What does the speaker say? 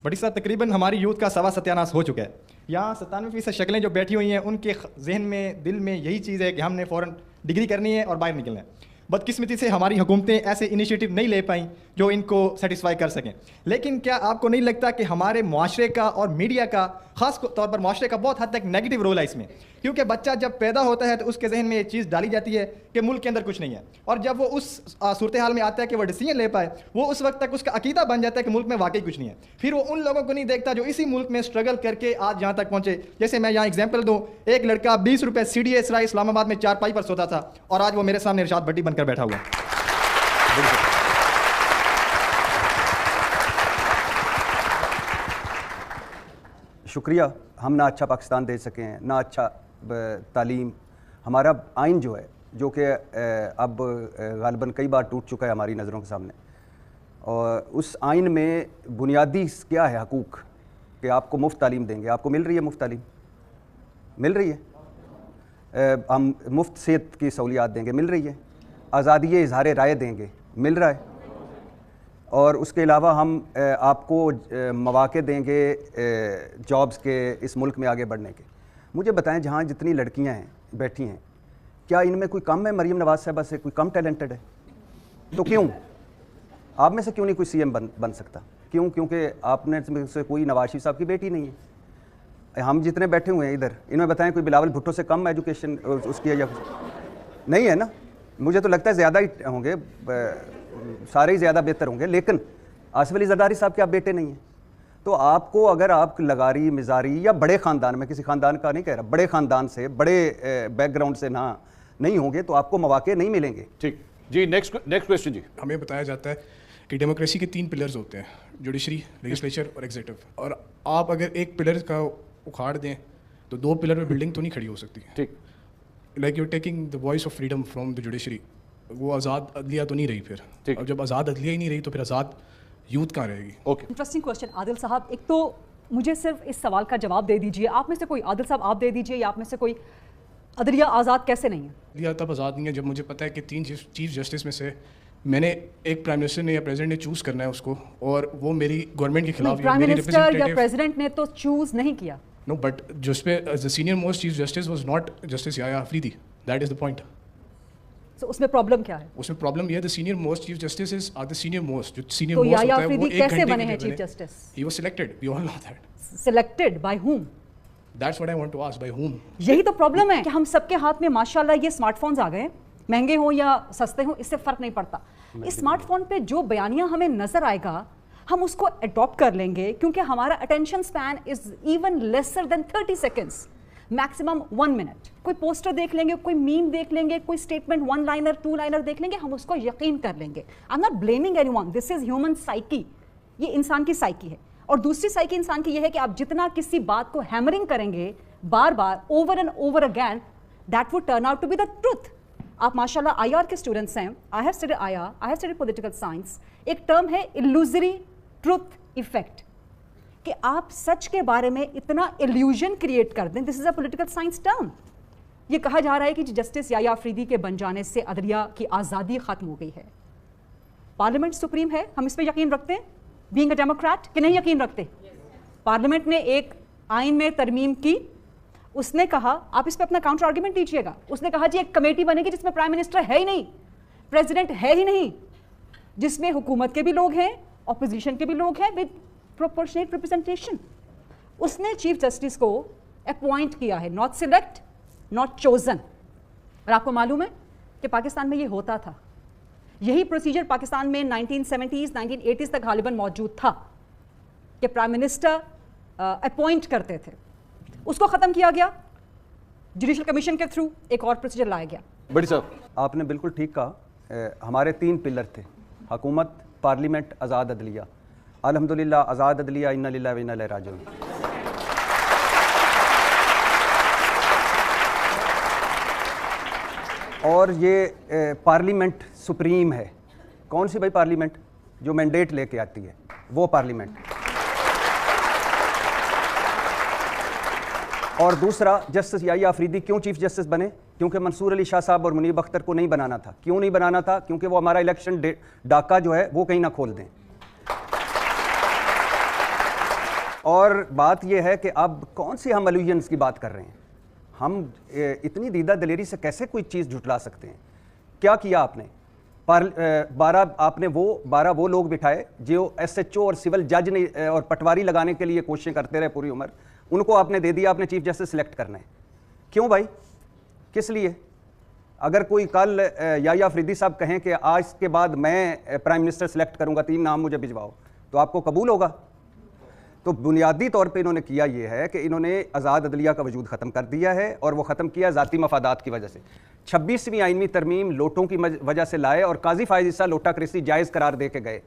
बड़ी साहब तकरीबन हमारी यूथ का सवा सत्यानाश हो चुका है। यहाँ 97% शक्लें जो बैठी हुई हैं उनके जहन में दिल में यही चीज़ है कि हमने फ़ौरन डिग्री करनी है और बाहर निकलना है। बदकिस्मती से हमारी हुकूमतें ऐसे इनिशिएटिव नहीं ले पाई जो इनको सेटिस्फाई कर सकें। लेकिन क्या आपको नहीं लगता कि हमारे मुआशरे का और मीडिया का, ख़ास तौर पर मुआशरे का बहुत हद तक नेगेटिव रोल है इसमें? क्योंकि बच्चा जब पैदा होता है तो उसके जहन में ये चीज़ डाली जाती है कि मुल्क के अंदर कुछ नहीं है, और जब वो उस सूरत हाल में आता है कि वो डिसीजन ले पाए, वो उस वक्त तक उसका अकीदा बन जाता है कि मुल्क में वाकई कुछ नहीं है। फिर वो उन लोगों को नहीं देखता जो इसी मुल्क में स्ट्रगल करके आज यहाँ तक पहुँचे। जैसे मैं यहाँ एग्जाम्पल दूँ, एक लड़का 20 रुपये CDA सराय इस्लामाबाद में चारपाई पर सोता था और आज वो मेरे सामने इरशाद भट्टी बनकर बैठा हुआ है। शुक्रिया। हम ना अच्छा पाकिस्तान दे सके हैं, ना अच्छा तालीम। हमारा आइन जो है, जो कि अब ग़ालिबन कई बार टूट चुका है हमारी नज़रों के सामने, और उस आइन में बुनियादी क्या है हकूक़ कि आपको मुफ्त तालीम देंगे। आपको मिल रही है मुफ्त तालीम? मिल रही है। हम मुफ्त सेहत की सहूलियात देंगे, मिल रही है। आज़ादी इज़हार राय देंगे, मिल रहा है। और उसके अलावा हम आपको मौक़े देंगे जॉब्स के, इस मुल्क में आगे बढ़ने के। मुझे बताएं, जहाँ जितनी लड़कियां हैं बैठी हैं, क्या इनमें कोई कम है मरीम नवाज़ साहबा से? कोई कम टैलेंटेड है? तो क्यों आप में से क्यों नहीं कोई CM बन सकता? क्यों? क्योंकि आपने से कोई नवाज शरीफ साहब की बेटी नहीं है। हम जितने बैठे हुए हैं इधर, इनमें बताएं कोई बिलावल भुट्टो से कम एजुकेशन उसकी है या नहीं है ना? मुझे तो लगता है ज़्यादा ही होंगे, सारे ही ज़्यादा बेहतर होंगे, लेकिन आसिफ अली जरदारी साहब के आप बेटे नहीं हैं। तो आपको अगर आप लगारी मिजारी या बड़े ख़ानदान में, किसी ख़ानदान का नहीं कह रहा, बड़े ख़ानदान से, बड़े बैकग्राउंड से ना नहीं होंगे तो आपको मौके नहीं मिलेंगे। ठीक जी, नेक्स्ट क्वेश्चन जी। हमें बताया जाता है कि डेमोक्रेसी के 3 पिलर्स होते हैं, जुडिशरी, लेजिस्लेचर और एग्जीक्यूटिव, और आप अगर एक पिलर का उखाड़ दें तो 2 पिलर में बिल्डिंग तो नहीं खड़ी हो सकती। ठीक, like you taking the voice of freedom from the judiciary. वो आज़ाद अदलिया तो नहीं रही फिर। अब जब आज़ाद अदलिया ही नहीं रही तो फिर आज़ाद यूथ कहाँ रहेगी? ओके, इंटरेस्टिंग क्वेश्चन आदिल साहब। एक तो मुझे सिर्फ इस सवाल का जवाब दे दीजिए, आप में से कोई, आदिल साहब आप दे दीजिए, या आप में से कोई, अदलिया आज़ाद कैसे नहीं है? अदलिया तब आज़ाद नहीं है जब मुझे पता है कि 3 चीफ जस्टिस में से मैंने एक प्राइम मिनिस्टर ने या प्रेसिडेंट ने चूज़ करना है उसको, और वो मेरी गवर्नमेंट के खिलाफ। प्राइम मिनिस्टर या प्रेसिडेंट ने तो चूज़ नहीं किया। नो, बट जिस पे the senior most chief justice was not justice Yahya Afridi. That is the point. तो उसमें प्रॉब्लम क्या है? उसमें प्रॉब्लम ये है, the senior most chief justice is are the senior most, जो सीनियर तो मोस्ट याया होता है वो अफरीदी 1 कैसे घंटे बने के हैं लिए chief justice? He was selected, we all know that. Selected by whom? That's what I want to ask, by whom? यही तो प्रॉब्लम है कि हम सबके हाथ में माशाल्लाह ये स्मार्टफोन्स आ गए, महंगे हो या सस्ते हो इससे फ़र्क नहीं पड़ता। इस स्मार्टफोन पे जो बयानियां हमें नज़र आएगा हम उसको अडॉप्ट कर लेंगे, क्योंकि हमारा attention span is even lesser than 30 seconds, maximum 1 minute. कोई पोस्टर देख लेंगे, कोई मीम देख लेंगे, कोई स्टेटमेंट 1 लाइनर 2 लाइनर देख लेंगे, हम उसको यकीन कर लेंगे। I am not blaming anyone, this is human psyche, ये इंसान की साइकी है। और दूसरी साइकी इंसान की ये है कि आप जितना किसी बात को हैमरिंग करेंगे बार बार, over and over again, that would turn out to be the truth. आप माशाल्लाह IR के स्टूडेंट्स हैं, I have studied IR, I have studied political science. एक टर्म है इल्यूजरी ट्रुथ इफेक्ट, कि आप सच के बारे में इतना इल्यूजन क्रिएट कर दें। This is a political science term. ये कहा जा रहा है कि जस्टिस याया अफरीदी के बन जाने से अदलिया की आज़ादी ख़त्म हो गई है। पार्लियामेंट सुप्रीम है, हम इस पर यकीन रखते हैं बीइंग अ डेमोक्रेट, कि नहीं यकीन रखते? पार्लियामेंट ने एक आइन में तरमीम की, उसने कहा, आप इस पर अपना काउंटर आर्ग्यूमेंट दीजिएगा, उसने कहा जी एक कमेटी बनेगी जिसमें प्राइम मिनिस्टर है ही नहीं, प्रेसिडेंट है ही नहीं, जिसमें हुकूमत के भी लोग हैं, ऑपोजिशन के भी लोग हैं, विद प्रोपोर्शनेट रिप्रेजेंटेशन। उसने चीफ जस्टिस को अपॉइंट किया है, नॉट सिलेक्ट, नॉट चोजन। और आपको मालूम है कि पाकिस्तान में ये होता था, यही प्रोसीजर पाकिस्तान में 1970s 1980s तक गालिबन मौजूद था कि प्राइम मिनिस्टर अपॉइंट करते थे। उसको ख़त्म किया गया, जुडिशल कमीशन के थ्रू एक और प्रोसीजर लाया गया। बड़ी साहब, आपने बिल्कुल ठीक कहा। हमारे 3 पिलर थे, हुकूमत, पार्लियामेंट, आज़ाद अदलिया। अल्हम्दुलिल्लाह आज़ाद अदलिया, इन्ना लिल्लाहि व इन्ना इलैहि राजिऊन। और ये पार्लियामेंट सुप्रीम है। कौन सी भाई पार्लियामेंट? जो मैंडेट लेके आती है, वो पार्लियामेंट। और दूसरा, जस्टिस याया अफरीदी क्यों चीफ जस्टिस बने? क्योंकि मंसूर अली शाह साहब और मुनीब अख्तर को नहीं बनाना था। क्यों नहीं बनाना था? क्योंकि वो हमारा इलेक्शन डाका जो है वो कहीं ना खोल दें। اور بات یہ ہے کہ اب کون سی ہم الوژنس کی بات کر رہے ہیں؟ ہم اتنی دیدہ دلیری سے کیسے کوئی چیز جھٹلا سکتے ہیں؟ کیا کیا آپ نے؟ 12 وہ لوگ بٹھائے جو ایس ایچ او اور سول جج نے اور پٹواری لگانے کے لیے کوششیں کرتے رہے پوری عمر، ان کو آپ نے دے دیا آپ نے چیف جسٹس سلیکٹ کرنا ہے. کیوں بھائی؟ کس لیے؟ اگر کوئی کل یحییٰ آفریدی صاحب کہیں کہ آج کے بعد میں پرائم منسٹر سلیکٹ کروں گا، 3 نام مجھے بھجواؤ، تو آپ کو قبول ہوگا؟ تو بنیادی طور پہ انہوں نے کیا یہ ہے کہ انہوں نے آزاد عدلیہ کا وجود ختم کر دیا ہے، اور وہ ختم کیا ذاتی مفادات کی وجہ سے. 26ویں آئینی ترمیم لوٹوں کی وجہ سے لائے، اور قاضی فائز عیسیٰ لوٹا کرسی جائز قرار دے کے گئے.